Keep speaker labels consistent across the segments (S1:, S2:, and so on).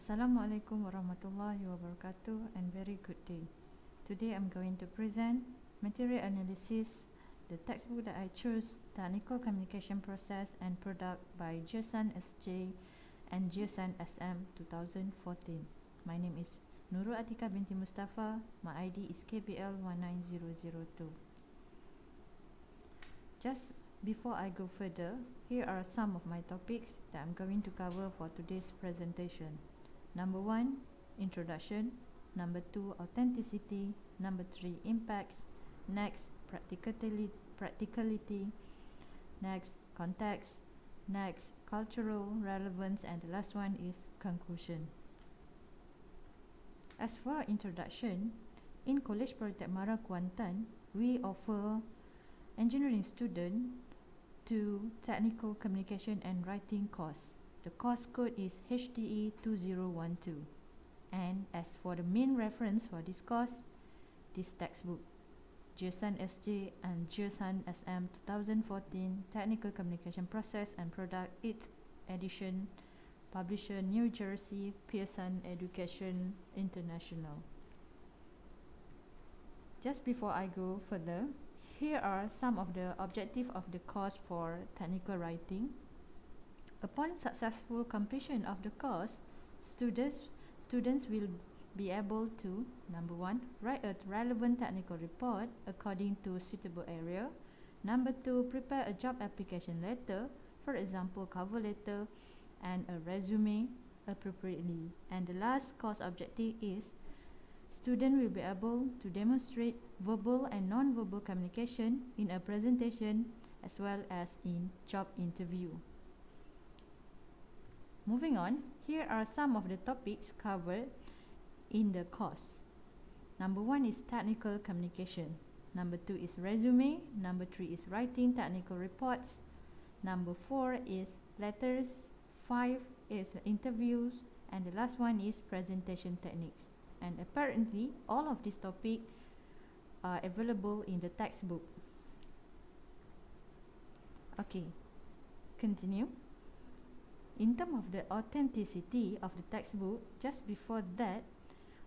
S1: Assalamualaikum warahmatullahi wabarakatuh and very good day. Today I'm going to present material analysis, the textbook that I chose, Technical Communication Process and Product by Gerson S.J and Gerson S.M 2014. My name is Nurul Atika binti Mustafa. My ID is KBL 19002. Just before I go further, here are some of my topics that I'm going to cover for today's presentation. Number 1, introduction. Number 2, authenticity. Number 3, impacts. Next, practicality. Next, context. Next, cultural relevance. And the last one is conclusion. As for introduction, in College Polytechnic Mara Kuantan, we offer engineering student to technical communication and writing course. The course code is HTE 2012. And as for the main reference for this course, this textbook, Gerson S.J and Gerson S.M 2014 Technical Communication Process and Product 8th edition, publisher New Jersey Pearson Education International. Just before I go further, here are some of the objectives of the course for technical writing. Upon successful completion of the course, students will be able to, number 1, write a relevant technical report according to suitable area. Number 2, prepare a job application letter, for example, cover letter and a resume appropriately. And the last course objective is student will be able to demonstrate verbal and non-verbal communication in a presentation as well as in job interview. Moving on, here are some of the topics covered in the course. Number 1 is technical communication. Number 2 is resume. Number 3 is writing technical reports. Number 4 is letters. 5 is interviews. And the last one is presentation techniques. And apparently, all of these topics are available in the textbook. Okay, continue. In terms of the authenticity of the textbook, just before that,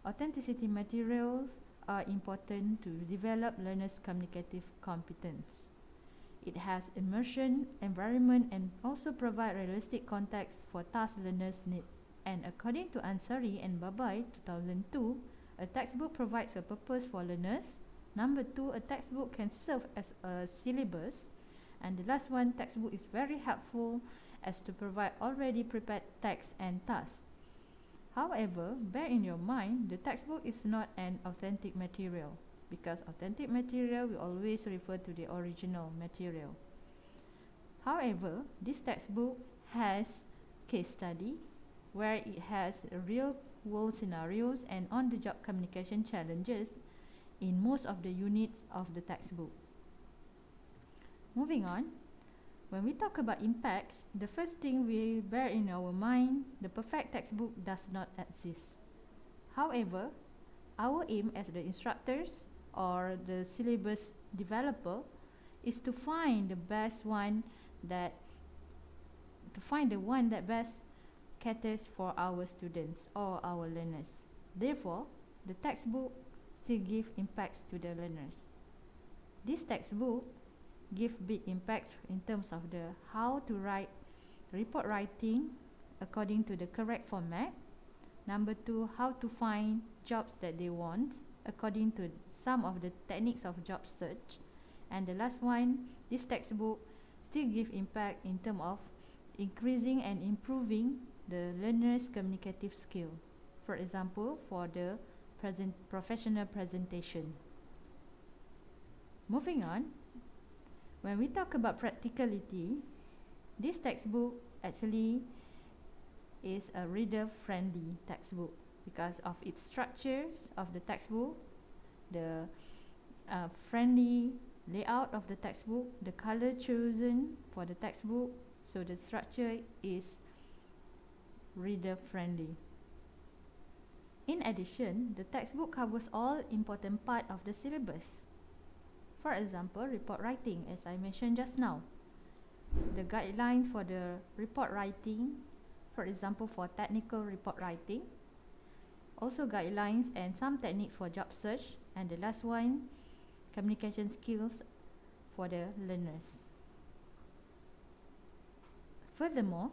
S1: authenticity materials are important to develop learners' communicative competence. It has immersion, environment, and also provide realistic context for tasks learners need. And according to Ansari and Babai 2002, a textbook provides a purpose for learners. Number 2, a textbook can serve as a syllabus. And the last one, textbook is very helpful as to provide already prepared text and tasks. However, bear in your mind, the textbook is not an authentic material, because authentic material will always refer to the original material. However, this textbook has case study, where it has real world scenarios and on-the-job communication challenges in most of the units of the textbook. Moving on, when we talk about impacts, the first thing we bear in our mind, the perfect textbook does not exist. However, our aim as the instructors or the syllabus developer is to find the one that best caters for our students or our learners. Therefore, the textbook still gives impacts to the learners. This textbook gives big impacts in terms of the how to write report writing according to the correct format. Number 2, how to find jobs that they want according to some of the techniques of job search. And the last one, this textbook still gives impact in terms of increasing and improving the learner's communicative skill. For example, for the professional presentation. Moving on, when we talk about practicality, this textbook actually is a reader-friendly textbook because of its structures of the textbook, the friendly layout of the textbook, the color chosen for the textbook, so the structure is reader-friendly. In addition, the textbook covers all important part of the syllabus. For example, report writing, as I mentioned just now. The guidelines for the report writing for example for technical report writing, also guidelines and some techniques for job search, and the last one, communication skills for the learners. Furthermore,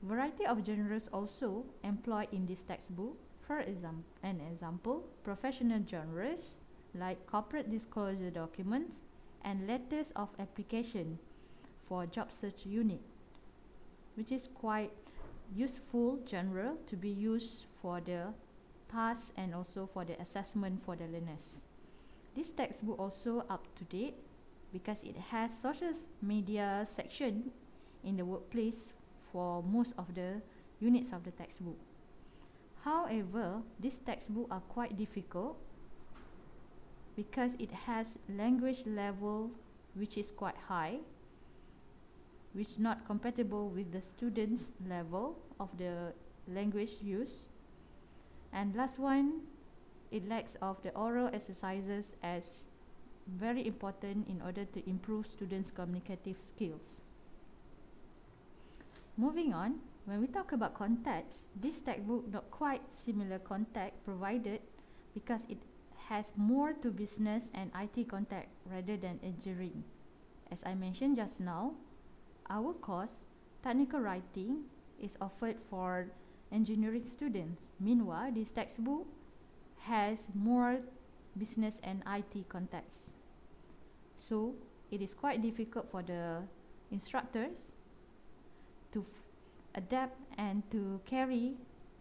S1: variety of genres also employed in this textbook. For example, professional genres like corporate disclosure documents and letters of application for job search unit, which is quite useful genre to be used for the task and also for the assessment for the learners. This textbook also up to date because it has social media section in the workplace for most of the units of the textbook. However, this textbook are quite difficult because it has language level which is quite high, which not compatible with the students' level of the language use. And last one, it lacks of the oral exercises as very important in order to improve students' communicative skills. Moving on, when we talk about context, this textbook not quite similar context provided because it has more to business and IT context rather than engineering. As I mentioned just now, our course, technical writing, is offered for engineering students. Meanwhile, this textbook has more business and IT context. So, it is quite difficult for the instructors to adapt and to carry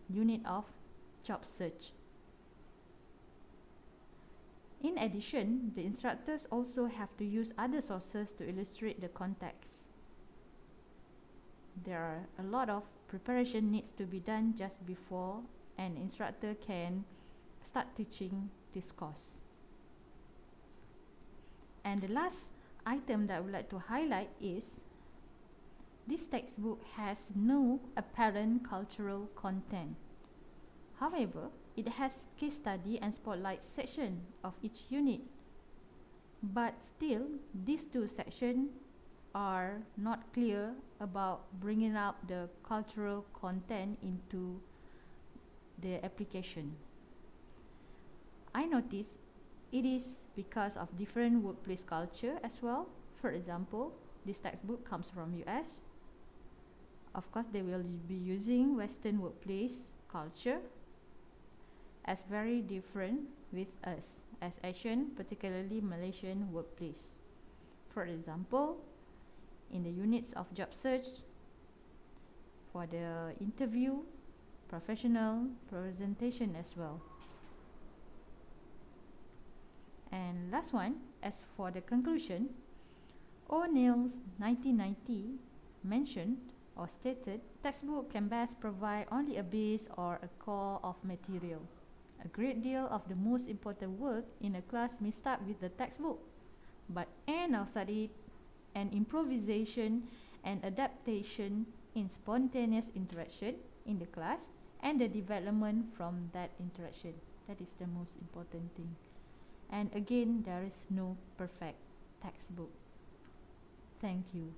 S1: unit of job search. In addition, the instructors also have to use other sources to illustrate the context. There are a lot of preparation needs to be done just before an instructor can start teaching this course. And the last item that I would like to highlight is this textbook has no apparent cultural content. However, it has case study and spotlight section of each unit. But still, these two sections are not clear about bringing up the cultural content into the application. I notice it is because of different workplace culture as well. For example, this textbook comes from US. Of course, they will be using Western workplace culture as very different with us as Asian, particularly Malaysian workplace. For example, in the units of job search, for the interview, professional presentation as well. And last one, as for the conclusion, O'Neill's 1990 mentioned or stated, textbook can best provide only a base or a core of material. A great deal of the most important work in a class may start with the textbook, but end of study and improvisation and adaptation in spontaneous interaction in the class and the development from that interaction. That is the most important thing. And again, there is no perfect textbook. Thank you.